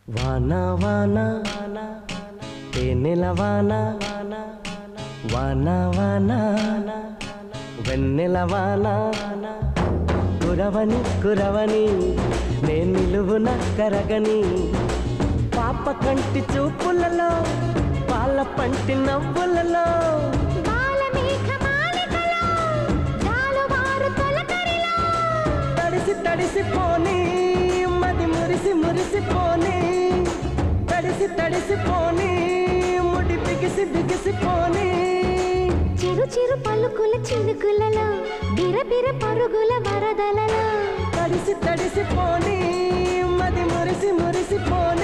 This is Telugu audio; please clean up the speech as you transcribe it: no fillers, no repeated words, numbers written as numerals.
వానా వానా తేనెల వానా వానా వానా వెన్నెల వానా కురవని కురవని నే నిలువున కరగని పాప కంటి చూపులలో పాల పంటి నవ్వులలో తడిసి తడిసిపోని మది మురిసి మురిసిపోని తడిసి తడిసిపోని ముడి బిగిసి బిగిసిపోని చిరు చిరు పలుకుల చినుకులలో బిరబిర పరుగుల వరదలలో తడిసి తడిసిపోని మది మురిసి మురిసిపోని